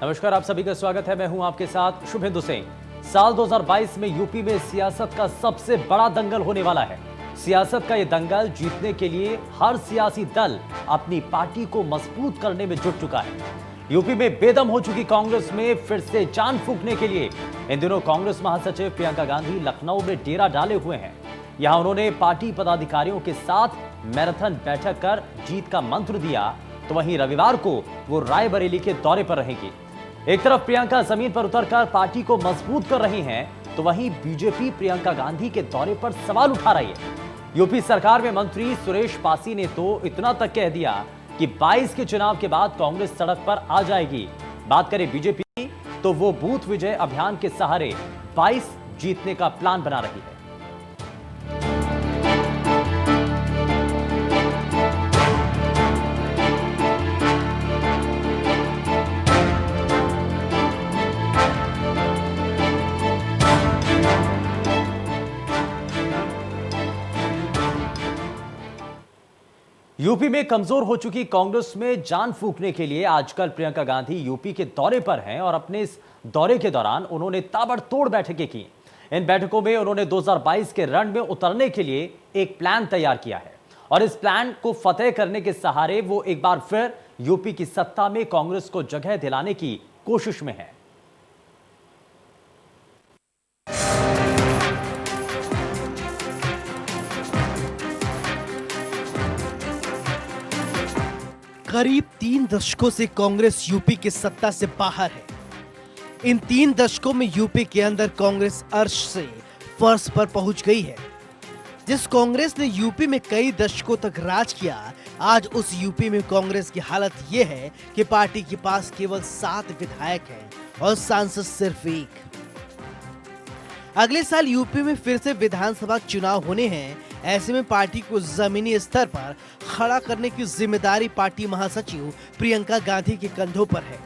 नमस्कार, आप सभी का स्वागत है। मैं हूं आपके साथ शुभेंदु सिंह। साल 2022 में यूपी में सियासत का सबसे बड़ा दंगल होने वाला है। सियासत का यह दंगल जीतने के लिए हर सियासी दल अपनी पार्टी को मजबूत करने में जुट चुका है। यूपी में बेदम हो चुकी कांग्रेस में फिर से जान फूंकने के लिए इन दिनों कांग्रेस महासचिव प्रियंका गांधी लखनऊ में डेरा डाले हुए हैं। यहां उन्होंने पार्टी पदाधिकारियों के साथ मैराथन बैठक कर जीत का मंत्र दिया, तो वहीं रविवार को वो रायबरेली के दौरे पर रहेंगी। एक तरफ प्रियंका जमीन पर उतरकर पार्टी को मजबूत कर रही हैं, तो वहीं बीजेपी प्रियंका गांधी के दौरे पर सवाल उठा रही है। यूपी सरकार में मंत्री सुरेश पासी ने तो इतना तक कह दिया कि 22 के चुनाव के बाद कांग्रेस सड़क पर आ जाएगी। बात करें बीजेपी की, तो वो बूथ विजय अभियान के सहारे 22 जीतने का प्लान बना रही है। यूपी में कमजोर हो चुकी कांग्रेस में जान फूंकने के लिए आजकल प्रियंका गांधी यूपी के दौरे पर हैं और अपने इस दौरे के दौरान उन्होंने ताबड़तोड़ बैठकें की। इन बैठकों में उन्होंने 2022 के रण में उतरने के लिए एक प्लान तैयार किया है और इस प्लान को फतेह करने के सहारे वो एक बार फिर यूपी की सत्ता में कांग्रेस को जगह दिलाने की कोशिश में है। करीब 3 दशकों से कांग्रेस यूपी के सत्ता से बाहर है। इन 3 दशकों में यूपी के अंदर कांग्रेस अर्श से फर्श पर पहुंच गई है। जिस कांग्रेस ने यूपी में कई दशकों तक राज किया, आज उस यूपी में कांग्रेस की हालत यह है कि पार्टी के पास केवल 7 विधायक हैं और सांसद सिर्फ 1। अगले साल यूपी में फिर से विधानसभा चुनाव होने हैं। ऐसे में पार्टी को जमीनी स्तर पर खड़ा करने की जिम्मेदारी पार्टी महासचिव प्रियंका गांधी के कंधों पर है।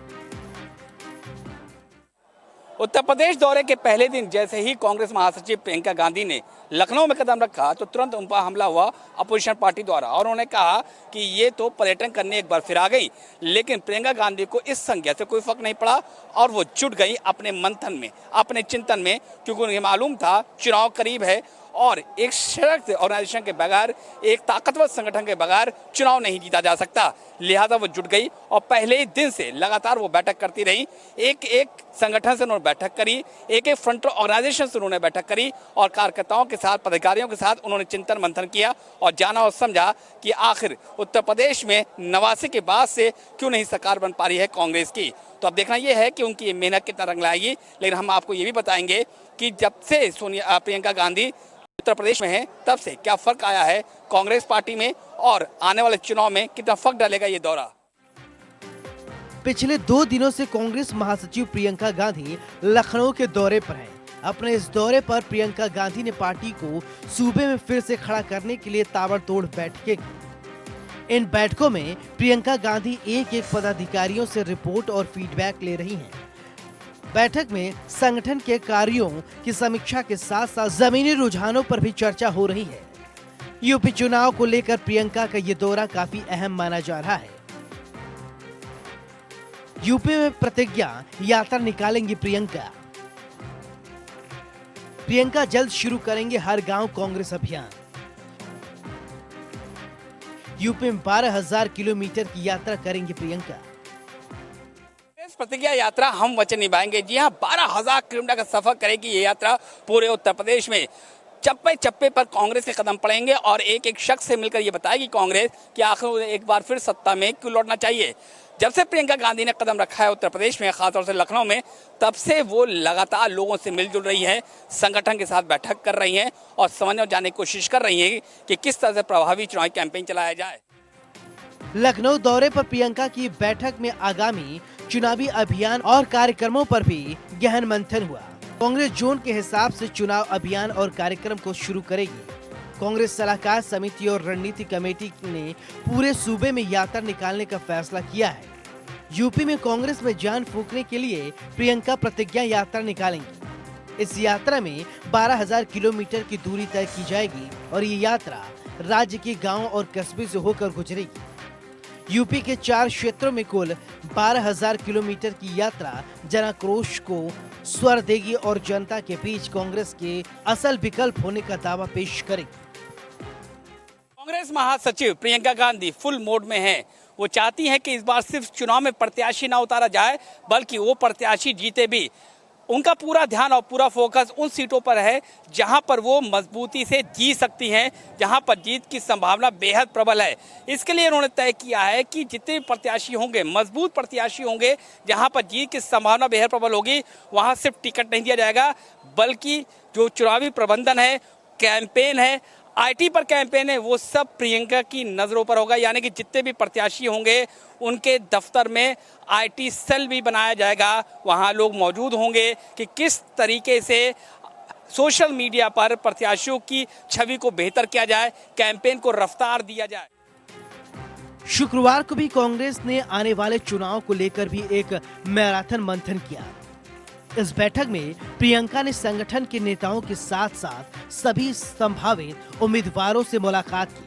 उत्तर प्रदेश दौरे के पहले दिन जैसे ही कांग्रेस महासचिव प्रियंका गांधी ने लखनऊ में कदम रखा, तो तुरंत उन पर हमला हुआ अपोजिशन पार्टी द्वारा और उन्होंने कहा कि ये तो पर्यटन करने एक बार फिर आ गई। लेकिन प्रियंका गांधी को इस संज्ञा से कोई फर्क नहीं पड़ा और वो जुट गई अपने मंथन में, अपने चिंतन में, क्योंकि उन्हें मालूम था चुनाव करीब है और एक सशक्त ऑर्गेनाइजेशन के बगैर, एक ताकतवर संगठन के बगैर चुनाव नहीं जीता जा सकता। लिहाजा वो जुट गई और पहले ही दिन से लगातार वो बैठक करती रही। एक एक संगठन से उन्होंने बैठक करी, एक एक फ्रंट ऑर्गेनाइजेशन से उन्होंने बैठक करी और कार्यकर्ताओं के साथ, पदाधिकारियों के साथ उन्होंने चिंतन मंथन किया और जाना और समझा कि आखिर उत्तर प्रदेश में 89 के बाद से क्यों नहीं सरकार बन पा रही है कांग्रेस की। तो अब देखना यह है कि उनकी ये मेहनत कितना रंग लाएगी। लेकिन हम आपको ये भी बताएंगे कि जब से प्रियंका गांधी उत्तर प्रदेश में है, तब से क्या फर्क आया है कांग्रेस पार्टी में और आने वाले चुनाव में कितना फर्क डालेगा ये दौरा। पिछले 2 दिनों से कांग्रेस महासचिव प्रियंका गांधी लखनऊ के दौरे पर हैं। अपने इस दौरे पर प्रियंका गांधी ने पार्टी को सूबे में फिर से खड़ा करने के लिए ताबड़तोड़ बैठकें की। इन बैठकों में प्रियंका गांधी एक एक पदाधिकारियों से रिपोर्ट और फीडबैक ले रही हैं। बैठक में संगठन के कार्यों की समीक्षा के साथ साथ जमीनी रुझानों पर भी चर्चा हो रही है। यूपी चुनाव को लेकर प्रियंका का ये दौरा काफी अहम माना जा रहा है। यूपी में प्रतिज्ञा यात्रा निकालेंगी प्रियंका। प्रियंका जल्द शुरू करेंगे हर गांव कांग्रेस अभियान। यूपी में 12,000 किलोमीटर की यात्रा करेंगी प्रियंका। प्रतिज्ञा यात्रा हम वचन निभाएंगे। जी हाँ, 12,000 किलोमीटर का सफर करेगी ये यात्रा पूरे उत्तर प्रदेश में। चप्पे चप्पे पर कांग्रेस के कदम पड़ेंगे और एक एक शख्स से मिलकर ये बताएगी कांग्रेस कि आखिर एक बार फिर सत्ता में क्यों लौटना चाहिए। जब से प्रियंका गांधी ने कदम रखा है उत्तर प्रदेश में, खासतौर से लखनऊ में, तब से वो लगातार लोगों से मिलजुल रही हैं, संगठन के साथ बैठक कर रही हैं और समझने और जानने की कोशिश कर रही हैं कि किस तरह से प्रभावी चुनावी कैंपेन चलाया जाए। लखनऊ दौरे पर प्रियंका की बैठक में आगामी चुनावी अभियान और कार्यक्रमों पर भी गहन मंथन हुआ। कांग्रेस जोन के हिसाब से चुनाव अभियान और कार्यक्रम को शुरू करेगी। कांग्रेस सलाहकार समिति और रणनीति कमेटी ने पूरे सूबे में यात्रा निकालने का फैसला किया है। यूपी में कांग्रेस में जान फूंकने के लिए प्रियंका प्रतिज्ञा यात्रा निकालेंगी। इस यात्रा में 12,000 किलोमीटर की दूरी तय की जाएगी और ये यात्रा राज्य के गांव और कस्बे से होकर गुजरेगी। यूपी के 4 क्षेत्रों में कुल 12,000 किलोमीटर की यात्रा जनाक्रोश को स्वर देगी और जनता के बीच कांग्रेस के असल विकल्प होने का दावा पेश करेगी। कांग्रेस महासचिव प्रियंका गांधी फुल मोड में हैं। वो चाहती हैं कि इस बार सिर्फ चुनाव में प्रत्याशी ना उतारा जाए, बल्कि वो प्रत्याशी जीते भी। उनका पूरा ध्यान और पूरा फोकस उन सीटों पर है जहां पर वो मजबूती से जीत सकती हैं, जहां पर जीत की संभावना बेहद प्रबल है। इसके लिए उन्होंने तय किया है कि जितने प्रत्याशी होंगे, मजबूत प्रत्याशी होंगे, जहां पर जीत की संभावना बेहद प्रबल होगी, वहां सिर्फ टिकट नहीं दिया जाएगा, बल्कि जो चुनावी प्रबंधन है, कैंपेन है, आईटी पर कैंपेन है, वो सब प्रियंका की नज़रों पर होगा। यानी कि जितने भी प्रत्याशी होंगे उनके दफ्तर में आईटी सेल भी बनाया जाएगा। वहाँ लोग मौजूद होंगे कि किस तरीके से सोशल मीडिया पर प्रत्याशियों की छवि को बेहतर किया जाए, कैंपेन को रफ्तार दिया जाए। शुक्रवार को भी कांग्रेस ने आने वाले चुनाव को लेकर भी एक मैराथन मंथन किया। इस बैठक में प्रियंका ने संगठन के नेताओं के साथ साथ सभी संभावित उम्मीदवारों से मुलाकात की।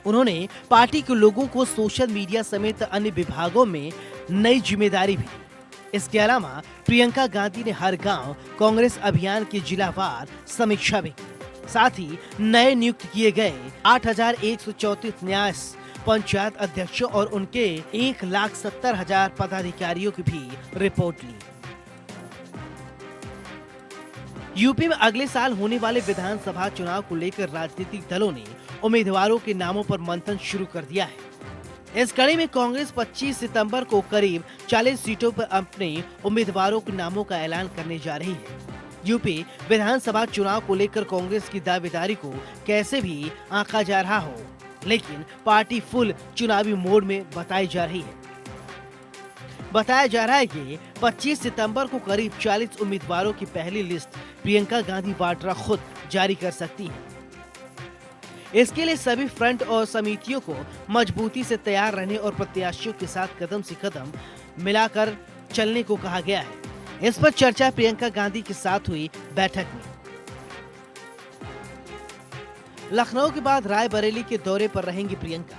उन्होंने पार्टी के लोगों को सोशल मीडिया समेत अन्य विभागों में नई जिम्मेदारी भी दी। इसके अलावा प्रियंका गांधी ने हर गांव कांग्रेस अभियान की जिलावार समीक्षा भी की। साथ ही नए नियुक्त किए गए 8,134 न्यास पंचायत अध्यक्षों और उनके 1,70,000 पदाधिकारियों की भी रिपोर्ट ली। यूपी में अगले साल होने वाले विधानसभा चुनाव को लेकर राजनीतिक दलों ने उम्मीदवारों के नामों पर मंथन शुरू कर दिया है। इस कड़ी में कांग्रेस 25 सितंबर को करीब 40 सीटों पर अपने उम्मीदवारों के नामों का ऐलान करने जा रही है। यूपी विधानसभा चुनाव को लेकर कांग्रेस की दावेदारी को कैसे भी आंका जा रहा हो, लेकिन पार्टी फुल चुनावी मोड में बताई जा रही है। बताया जा रहा है कि 25 सितंबर को करीब 40 उम्मीदवारों की पहली लिस्ट प्रियंका गांधी वाड्रा खुद जारी कर सकती है। इसके लिए सभी फ्रंट और समितियों को मजबूती से तैयार रहने और प्रत्याशियों के साथ कदम से कदम मिलाकर चलने को कहा गया है। इस पर चर्चा प्रियंका गांधी के साथ हुई बैठक में। लखनऊ के बाद रायबरेली के दौरे पर रहेंगी प्रियंका।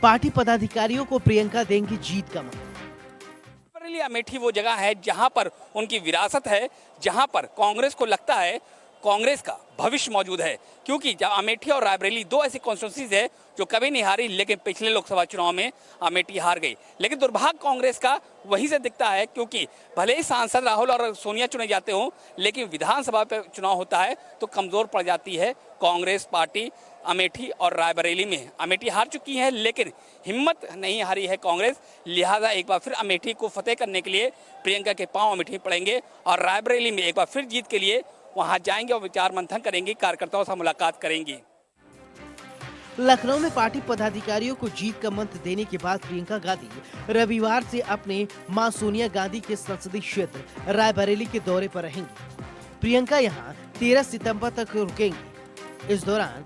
पार्टी पदाधिकारियों को प्रियंका देंगी जीत का मंत्र। रायबरेली अमेठी वो जगह है जहां पर उनकी विरासत है, जहां पर कांग्रेस को लगता है कांग्रेस का भविष्य मौजूद है। क्योंकि अमेठी और रायबरेली दो ऐसी कॉन्स्टिट्यूंसीज है जो कभी नहीं हारी, लेकिन पिछले लोकसभा चुनाव में अमेठी हार गई। लेकिन दुर्भाग्य कांग्रेस का वहीं से दिखता है, क्योंकि भले ही सांसद राहुल और सोनिया चुने जाते हों, लेकिन विधानसभा पे चुनाव होता है तो कमजोर पड़ जाती है कांग्रेस पार्टी। अमेठी और रायबरेली में अमेठी हार चुकी है, लेकिन हिम्मत नहीं हारी है कांग्रेस। लिहाजा एक बार फिर अमेठी को फतेह करने के लिए प्रियंका के पांव अमेठी पड़ेंगे और रायबरेली में एक बार फिर जीत के लिए वहां जाएंगे और विचार मंथन करेंगे, कार्यकर्ताओं से मुलाकात करेंगी। लखनऊ में पार्टी पदाधिकारियों को जीत का मंत्र देने के बाद प्रियंका गांधी रविवार से अपने मां सोनिया गांधी के संसदीय क्षेत्र रायबरेली के दौरे पर रहेंगी। प्रियंका यहां 13 सितंबर तक रुकेंगी। इस दौरान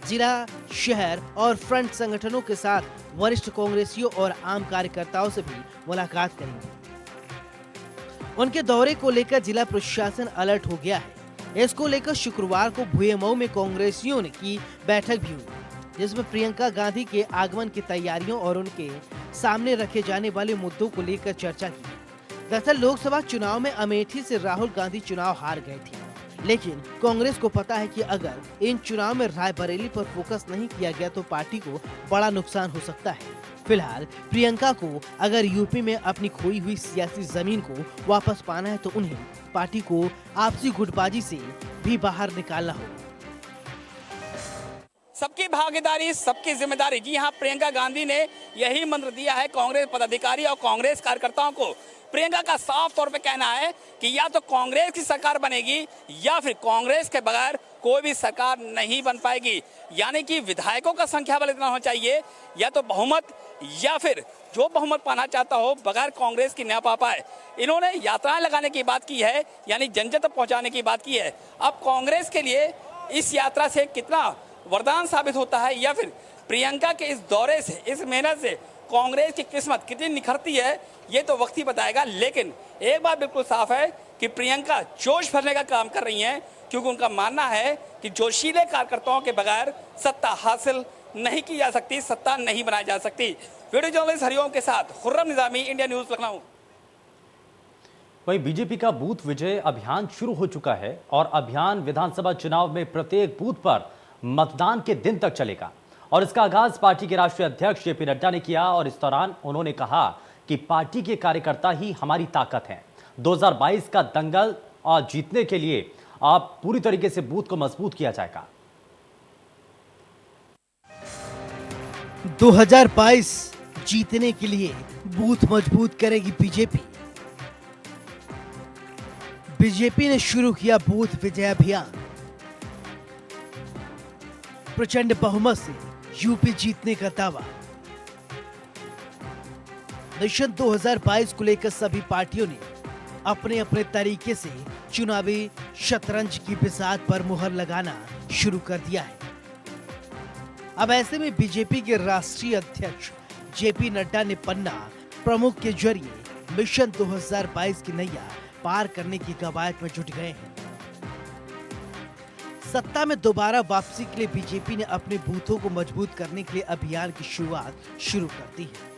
जिला, शहर और फ्रंट संगठनों के साथ वरिष्ठ कांग्रेसियों और आम कार्यकर्ताओं से भी मुलाकात करेंगे। उनके दौरे को लेकर जिला प्रशासन अलर्ट हो गया है। इसको लेकर शुक्रवार को भुएमऊ में कांग्रेसियों ने की बैठक भी हुई, जिसमें प्रियंका गांधी के आगमन की तैयारियों और उनके सामने रखे जाने वाले मुद्दों को लेकर चर्चा की। दरअसल लोकसभा चुनाव में अमेठी से राहुल गांधी चुनाव हार गए थे, लेकिन कांग्रेस को पता है कि अगर इन चुनाव में रायबरेली पर फोकस नहीं किया गया तो पार्टी को बड़ा नुकसान हो सकता है। फिलहाल प्रियंका को अगर यूपी में अपनी खोई हुई सियासी जमीन को वापस पाना है तो उन्हें पार्टी को आपसी गुटबाजी से भी बाहर निकालना होगा। सबकी भागीदारी, सबकी जिम्मेदारी। जी हाँ, प्रियंका गांधी ने यही मंत्र दिया है कांग्रेस पदाधिकारी और कांग्रेस कार्यकर्ताओं को। प्रियंका का साफ तौर पे कहना है कि या तो कांग्रेस की सरकार बनेगी या फिर कांग्रेस के बगैर कोई भी सरकार नहीं बन पाएगी। यानी कि विधायकों का संख्या बल इतना होना चाहिए, या तो बहुमत, या फिर जो बहुमत पाना चाहता हो बगैर कांग्रेस की न पा पाए। इन्होंने यात्राएं लगाने की बात की है, यानी जन जन तक पहुंचाने की बात की है। अब कांग्रेस के लिए इस यात्रा से कितना वरदान साबित होता है, या फिर प्रियंका के इस दौरे से, इस मेहनत से कांग्रेस की किस्मत कितनी निखरती है, ये तो वक्त ही बताएगा। लेकिन एक बात बिल्कुल साफ है कि प्रियंका जोश भरने का काम कर रही हैं, क्योंकि उनका मानना है कि जोशीले कार्यकर्ताओं के बगैर सत्ता हासिल नहीं की जा सकती, सत्ता नहीं बनाई जा सकती। वीडियो जर्नलिस्ट हरिओम के साथ खुर्रम निजामी, इंडिया न्यूज, लखनऊ। वहीं बीजेपी का बूथ विजय अभियान शुरू हो चुका है और अभियान विधानसभा चुनाव में प्रत्येक बूथ पर मतदान के दिन तक चलेगा और इसका आगाज पार्टी के राष्ट्रीय अध्यक्ष जेपी नड्डा ने किया और इस दौरान उन्होंने कहा कि पार्टी के कार्यकर्ता ही हमारी ताकत हैं। 2022 का दंगल और जीतने के लिए आप पूरी तरीके से बूथ को मजबूत किया जाएगा। 2022 जीतने के लिए बूथ मजबूत करेगी बीजेपी। बीजेपी ने शुरू किया बूथ विजय अभियान। प्रचंड बहुमत से यूपी जीतने का दावा। मिशन 2022 को लेकर सभी पार्टियों ने अपने अपने तरीके से चुनावी शतरंज की बिसात पर मुहर लगाना शुरू कर दिया है। अब ऐसे में बीजेपी के राष्ट्रीय अध्यक्ष जेपी नड्डा ने पन्ना प्रमुख के जरिए मिशन 2022 की नैया पार करने की कवायद में जुट गए हैं। सत्ता में दोबारा वापसी के लिए बीजेपी ने अपने बूथों को मजबूत करने के लिए अभियान की शुरुआत शुरू कर दी है।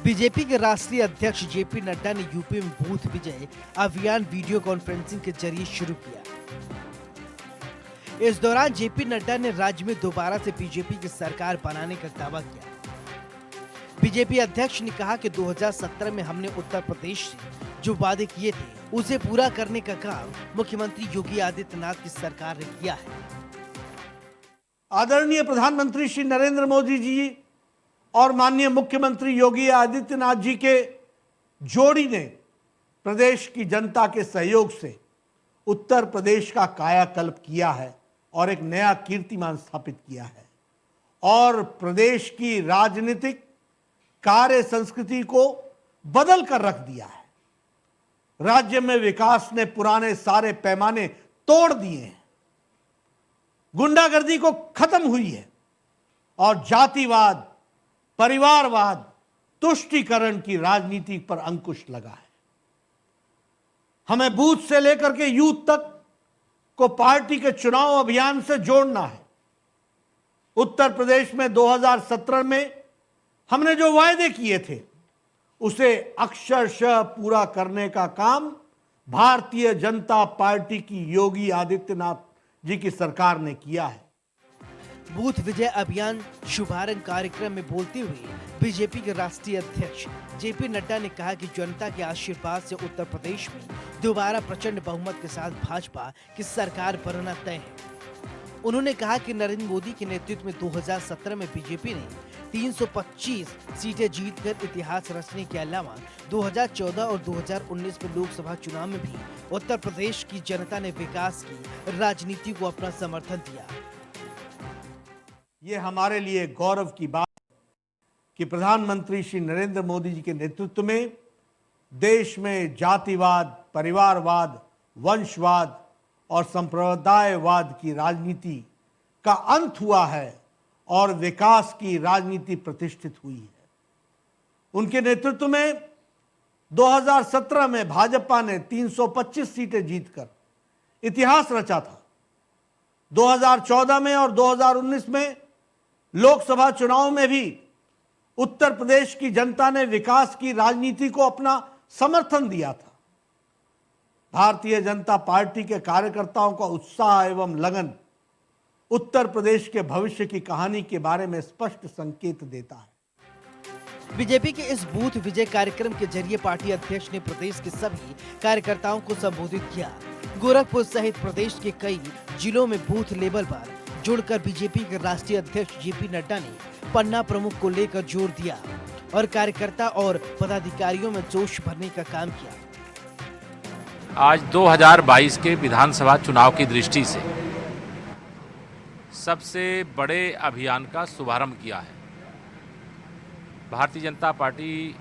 बीजेपी के राष्ट्रीय अध्यक्ष जेपी नड्डा ने यूपी में बूथ विजय अभियान वीडियो कॉन्फ्रेंसिंग के जरिए शुरू किया। इस दौरान जेपी नड्डा ने राज्य में दोबारा से बीजेपी की सरकार बनाने का दावा किया। बीजेपी अध्यक्ष ने कहा कि 2017 में हमने उत्तर प्रदेश से जो वादे किए थे उसे पूरा करने का काम मुख्यमंत्री योगी आदित्यनाथ की सरकार ने किया है। आदरणीय प्रधानमंत्री श्री नरेंद्र मोदी जी और माननीय मुख्यमंत्री योगी आदित्यनाथ जी के जोड़ी ने प्रदेश की जनता के सहयोग से उत्तर प्रदेश का कायाकल्प किया है और एक नया कीर्तिमान स्थापित किया है और प्रदेश की राजनीतिक कार्य संस्कृति को बदल कर रख दिया है। राज्य में विकास ने पुराने सारे पैमाने तोड़ दिए हैं, गुंडागर्दी को खत्म हुई है और जातिवाद, परिवारवाद, तुष्टीकरण की राजनीति पर अंकुश लगा है। हमें बूथ से लेकर के यूथ तक को पार्टी के चुनाव अभियान से जोड़ना है। उत्तर प्रदेश में 2017 में हमने जो वायदे किए थे उसे अक्षरशः पूरा करने का काम भारतीय जनता पार्टी की योगी आदित्यनाथ जी की सरकार ने किया है। बूथ विजय अभियान शुभारंभ कार्यक्रम में बोलते हुए बीजेपी के राष्ट्रीय अध्यक्ष जेपी नड्डा ने कहा कि जनता के आशीर्वाद से उत्तर प्रदेश में दोबारा प्रचंड बहुमत के साथ भाजपा की सरकार बनना तय है। उन्होंने कहा कि नरेंद्र मोदी के नेतृत्व में 2017 में बीजेपी ने 325 सीटें जीतकर इतिहास रचने के अलावा 2014 और 2019 में लोकसभा चुनाव में भी उत्तर प्रदेश की जनता ने विकास की राजनीति को अपना समर्थन दिया। ये हमारे लिए गौरव की बात है कि प्रधानमंत्री श्री नरेंद्र मोदी जी के नेतृत्व में देश में जातिवाद, परिवारवाद, वंशवाद और संप्रदायवाद की राजनीति का अंत हुआ है और विकास की राजनीति प्रतिष्ठित हुई है। उनके नेतृत्व में 2017 में भाजपा ने 325 सीटें जीतकर इतिहास रचा था। 2014 में और 2019 में लोकसभा चुनाव में भी उत्तर प्रदेश की जनता ने विकास की राजनीति को अपना समर्थन दिया था। भारतीय जनता पार्टी के कार्यकर्ताओं का उत्साह एवं लगन उत्तर प्रदेश के भविष्य की कहानी के बारे में स्पष्ट संकेत देता है। बीजेपी के इस बूथ विजय कार्यक्रम के जरिए पार्टी अध्यक्ष ने प्रदेश के सभी कार्यकर्ताओं को संबोधित किया। गोरखपुर सहित प्रदेश के कई जिलों में बूथ लेवल पर जुड़कर बीजेपी के राष्ट्रीय अध्यक्ष जेपी नड्डा ने पन्ना प्रमुख को लेकर जोर दिया और कार्यकर्ता और पदाधिकारियों में जोश भरने का काम किया। आज 2022 के विधानसभा चुनाव की दृष्टि से सबसे बड़े अभियान का शुभारंभ किया है। भारतीय जनता पार्टी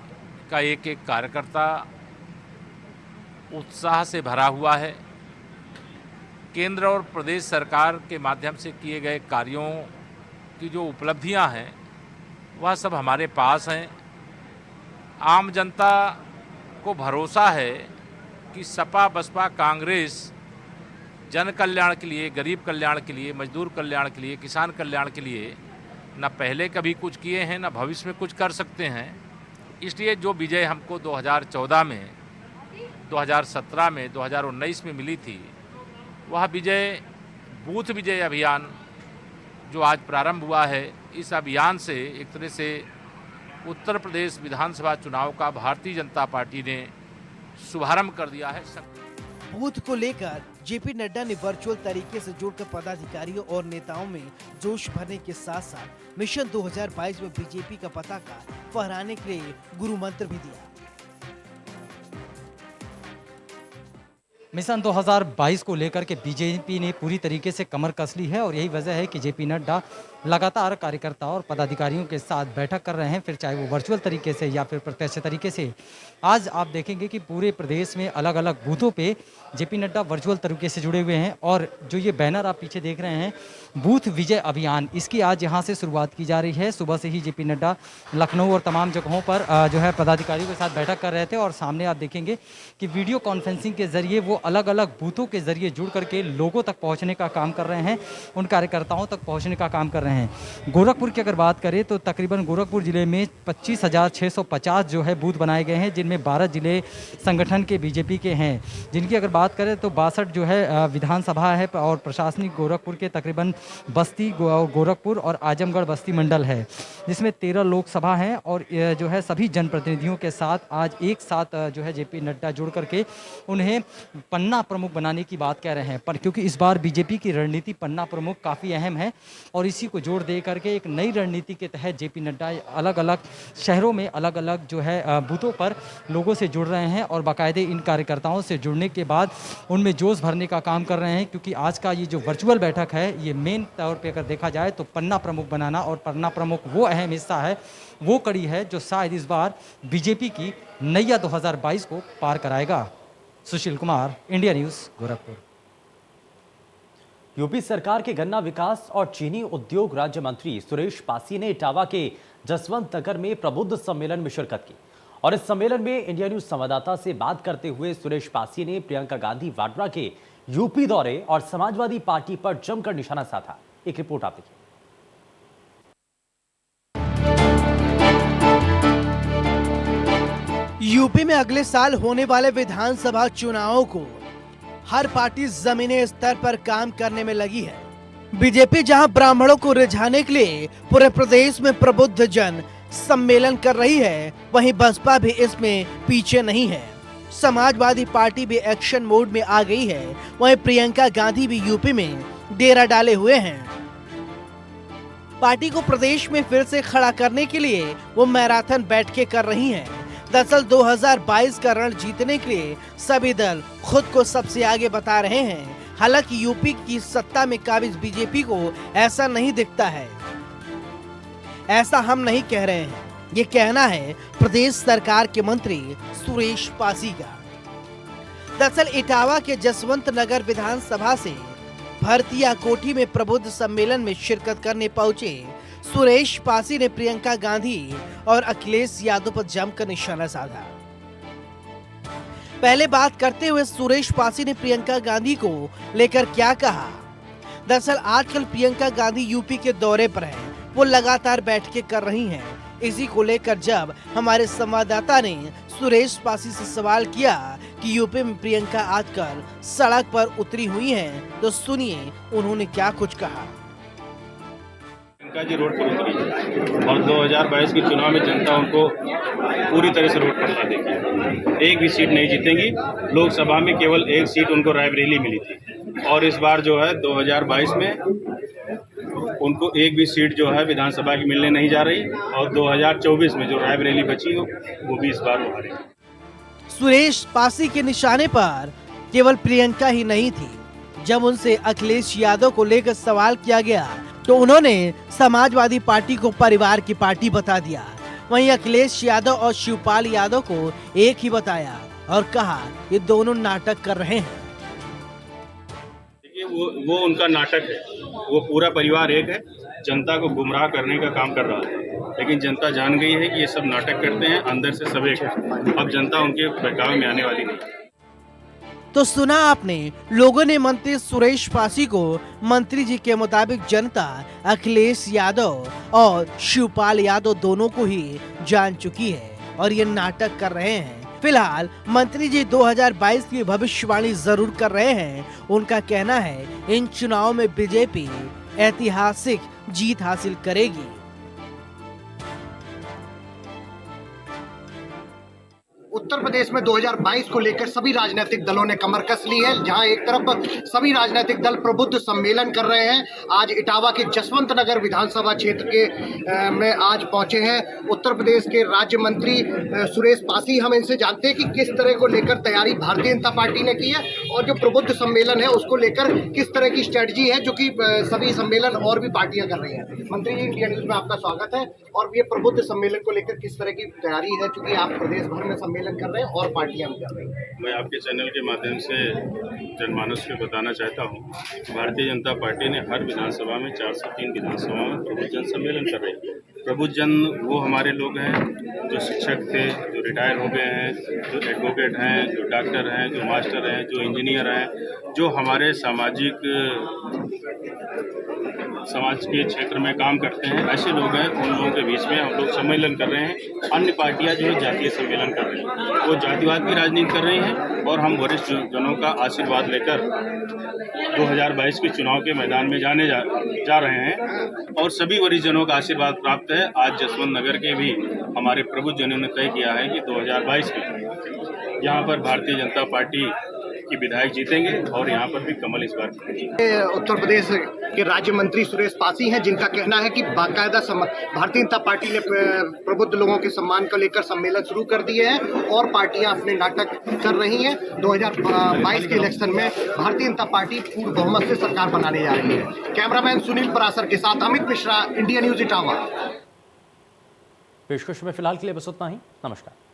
का एक एक कार्यकर्ता उत्साह से भरा हुआ है। केंद्र और प्रदेश सरकार के माध्यम से किए गए कार्यों की जो उपलब्धियां हैं वह सब हमारे पास हैं। आम जनता को भरोसा है कि सपा, बसपा, कांग्रेस जन कल्याण के लिए, गरीब कल्याण के लिए, मजदूर कल्याण के लिए, किसान कल्याण के लिए न पहले कभी कुछ किए हैं, न भविष्य में कुछ कर सकते हैं। इसलिए जो विजय हमको 2014 में, 2017 में, 2019 में मिली थी, वह विजय बूथ विजय अभियान जो आज प्रारंभ हुआ है, इस अभियान से एक तरह से उत्तर प्रदेश विधानसभा चुनाव का भारतीय जनता पार्टी ने शुभारंभ कर दिया है। बूथ को लेकर जेपी नड्डा ने वर्चुअल तरीके से जुड़कर पदाधिकारियों और नेताओं में जोश भरने के साथ साथ मिशन 2022 में बीजेपी का पताका फहराने के लिए गुरु मंत्र भी दिया। मिशन 2022 को लेकर के बीजेपी ने पूरी तरीके से कमर कस ली है और यही वजह है कि जेपी नड्डा लगातार कार्यकर्ताओं और पदाधिकारियों के साथ बैठक कर रहे हैं, फिर चाहे वो वर्चुअल तरीके से या फिर प्रत्यक्ष तरीके से। आज आप देखेंगे कि पूरे प्रदेश में अलग अलग बूथों पे जेपी नड्डा वर्चुअल तरीके से जुड़े हुए हैं और जो ये बैनर आप पीछे देख रहे हैं बूथ विजय अभियान, इसकी आज यहाँ से शुरुआत की जा रही है। सुबह से ही जेपी नड्डा लखनऊ और तमाम जगहों पर जो है पदाधिकारियों के साथ बैठक कर रहे थे और सामने आप देखेंगे कि वीडियो कॉन्फ्रेंसिंग के जरिए वो अलग अलग बूथों के जरिए जुड़ करके लोगों तक पहुँचने का काम कर रहे हैं, उन कार्यकर्ताओं तक पहुँचने का काम कर रहे हैं। गोरखपुर की अगर बात करें तो तकरीबन गोरखपुर जिले में 25,650 जो है बूथ बनाए गए हैं, जिनमें 12 जिले संगठन के बीजेपी के हैं। जिनकी अगर बात करें तो 62 जो है विधानसभा है और प्रशासनिक गोरखपुर के तकरीबन बस्ती गोरखपुर और आजमगढ़ बस्ती मंडल है, जिसमें 13 लोकसभा हैं और जो है सभी जनप्रतिनिधियों के साथ आज एक साथ जो है जेपी नड्डा जुड़ करके उन्हें पन्ना प्रमुख बनाने की बात कह रहे हैं। पर क्योंकि इस बार बीजेपी की रणनीति पन्ना प्रमुख काफ़ी अहम है और इसी को जोड़ दे करके एक नई रणनीति के तहत जेपी नड्डा अलग अलग शहरों में अलग अलग जो है बूथों पर लोगों से जुड़ रहे हैं और बाकायदे इन कार्यकर्ताओं से जुड़ने के बाद उनमें जोश भरने का काम कर रहे हैं। क्योंकि आज का ये जो वर्चुअल बैठक है ये मेन तौर पे अगर देखा जाए तो पन्ना प्रमुख बनाना, और पन्ना प्रमुख वो अहम हिस्सा है, वो कड़ी है जो शायद इस बार बीजेपी की नैया 2022 को पार कराएगा। Sushil Kumar, India news, Gorakhpur. UP सरकार के गन्ना विकास और चीनी उद्योग राज्य मंत्री सुरेश पासी ने इटावा के जसवंत नगर में प्रबुद्ध सम्मेलन में शिरकत की और इस सम्मेलन में इंडिया न्यूज संवाददाता से बात करते हुए सुरेश पासी ने प्रियंका गांधी वाड्रा के यूपी दौरे और समाजवादी पार्टी पर जमकर निशाना साधा। एक रिपोर्ट आप देखिए। यूपी में अगले साल होने वाले विधानसभा चुनावों को हर पार्टी जमीनी स्तर पर काम करने में लगी है। बीजेपी जहां ब्राह्मणों को रिझाने के लिए पूरे प्रदेश में प्रबुद्ध जन सम्मेलन कर रही है, वहीं बसपा भी इसमें पीछे नहीं है। समाजवादी पार्टी भी एक्शन मोड में आ गई है, वहीं प्रियंका गांधी भी यूपी में डेरा डाले हुए हैं। पार्टी को प्रदेश में फिर से खड़ा करने के लिए वो मैराथन बैठकें कर रही हैं। दरअसल 2022 का रण जीतने के लिए सभी दल खुद को सबसे आगे बता रहे हैं। हालांकि यूपी की सत्ता में काबिज बीजेपी को ऐसा नहीं दिखता है। ऐसा हम नहीं कह रहे हैं, ये कहना है प्रदेश सरकार के मंत्री सुरेश पासी का। दरअसल इटावा के जसवंत नगर विधानसभा से भरतिया कोठी में प्रबुद्ध सम्मेलन में शिरकत करने पहुंचे सुरेश पासी ने प्रियंका गांधी और अखिलेश यादव पर जमकर निशाना साधा। पहले बात करते हुए सुरेश पासी ने प्रियंका गांधी को लेकर क्या कहा। दरअसल आजकल प्रियंका गांधी यूपी के दौरे पर हैं, वो लगातार बैठकें कर रही हैं। इसी को लेकर जब हमारे संवाददाता ने सुरेश पासी से सवाल किया कि यूपी में प्रियंका आजकल सड़क पर उतरी हुई हैं, तो सुनिए उन्होंने क्या कुछ कहा। प्रियंका जी रोड पर उतरी और 2022 के चुनाव में जनता उनको पूरी तरह से रोड पर ला देगी। एक भी सीट नहीं जीतेंगी। लोकसभा में केवल एक सीट उनको रायबरेली मिली थी और इस बार जो है 2022 में उनको एक भी सीट जो है विधानसभा की मिलने नहीं जा रही और 2024 में जो रायबरेली बची हो वो भी इस बार वो हारेगी। सुरेश पासी के निशाने पर केवल प्रियंका ही नहीं थी। जब उनसे अखिलेश यादव को लेकर सवाल किया गया तो उन्होंने समाजवादी पार्टी को परिवार की पार्टी बता दिया। वहीं अखिलेश यादव और शिवपाल यादव को एक ही बताया और कहा ये दोनों नाटक कर रहे हैं। देखिए वो उनका नाटक है। वो पूरा परिवार एक है, जनता को गुमराह करने का काम कर रहा है, लेकिन जनता जान गई है कि ये सब नाटक करते हैं, अंदर से सब एक है। अब जनता उनके बहकावे में आने वाली नहीं। तो सुना आपने, लोगों ने मंत्री सुरेश पासी को मंत्री जी के मुताबिक जनता अखिलेश यादव और शिवपाल यादव दोनों को ही जान चुकी है और ये नाटक कर रहे हैं। फिलहाल मंत्री जी 2022 की भविष्यवाणी जरूर कर रहे हैं। उनका कहना है इन चुनाव में बीजेपी ऐतिहासिक जीत हासिल करेगी। उत्तर प्रदेश में 2022 को लेकर सभी राजनीतिक दलों ने कमर कस ली है। जहां एक तरफ सभी राजनीतिक दल प्रबुद्ध सम्मेलन कर रहे हैं। आज इटावा के जसवंत नगर विधानसभा क्षेत्र के में आज पहुंचे हैं उत्तर प्रदेश के राज्य मंत्री सुरेश पासी। हम इनसे जानते हैं कि किस तरह को लेकर तैयारी भारतीय जनता पार्टी ने की है और जो प्रबुद्ध सम्मेलन है उसको लेकर किस तरह की स्ट्रेटजी है, जो कि सभी सम्मेलन और भी पार्टियां कर रही हैं। मंत्री जी, इंडिया न्यूज में आपका स्वागत है। और ये प्रबुद्ध सम्मेलन को लेकर किस तरह की तैयारी है, क्योंकि आप प्रदेश भर में सम्मेलन कर रहे हैं और पार्टियां भी कर रही हैं। मैं आपके चैनल के माध्यम से जनमानस को बताना चाहता हूं, भारतीय जनता पार्टी ने हर विधानसभा में 4 से 3 विधानसभाओं में प्रबुद्ध जन सम्मेलन कर रही है। प्रबुद्ध जन वो हमारे लोग हैं जो शिक्षक थे, जो रिटायर हो गए हैं, जो एडवोकेट हैं, जो डॉक्टर हैं, जो मास्टर हैं, जो इंजीनियर हैं, जो हमारे समाज के क्षेत्र में काम करते हैं, ऐसे लोग हैं। उन लोगों के बीच में हम लोग सम्मेलन कर रहे हैं। अन्य पार्टियां जो है जातीय सम्मेलन कर रही हैं, वो जातिवाद की राजनीति कर रही हैं और हम वरिष्ठ जनों का आशीर्वाद लेकर 2022 के चुनाव के मैदान में जाने जा रहे हैं और सभी वरिष्ठ जनों का आशीर्वाद प्राप्त है। आज जसवंत नगर के भी हमारे प्रबुद्ध जनों ने तय किया है कि 2022 में यहाँ पर भारतीय जनता पार्टी की विधायक जीतेंगे और यहाँ पर भी कमल इस बार उत्तर प्रदेश के राज्य मंत्री सुरेश पासी हैं, जिनका कहना है कि बाकायदा भारतीय जनता पार्टी ने प्रबुद्ध लोगों के सम्मान को लेकर सम्मेलन शुरू कर दिए हैं और पार्टियां अपने नाटक कर रही हैं। 2022 के इलेक्शन में भारतीय जनता पार्टी पूर्ण बहुमत से सरकार बनाने जा रही है। कैमरामैन सुनील परासर के साथ अमित मिश्रा, इंडिया न्यूज इटावा। पेशकश में फिलहाल के लिए बस उतना ही। नमस्कार।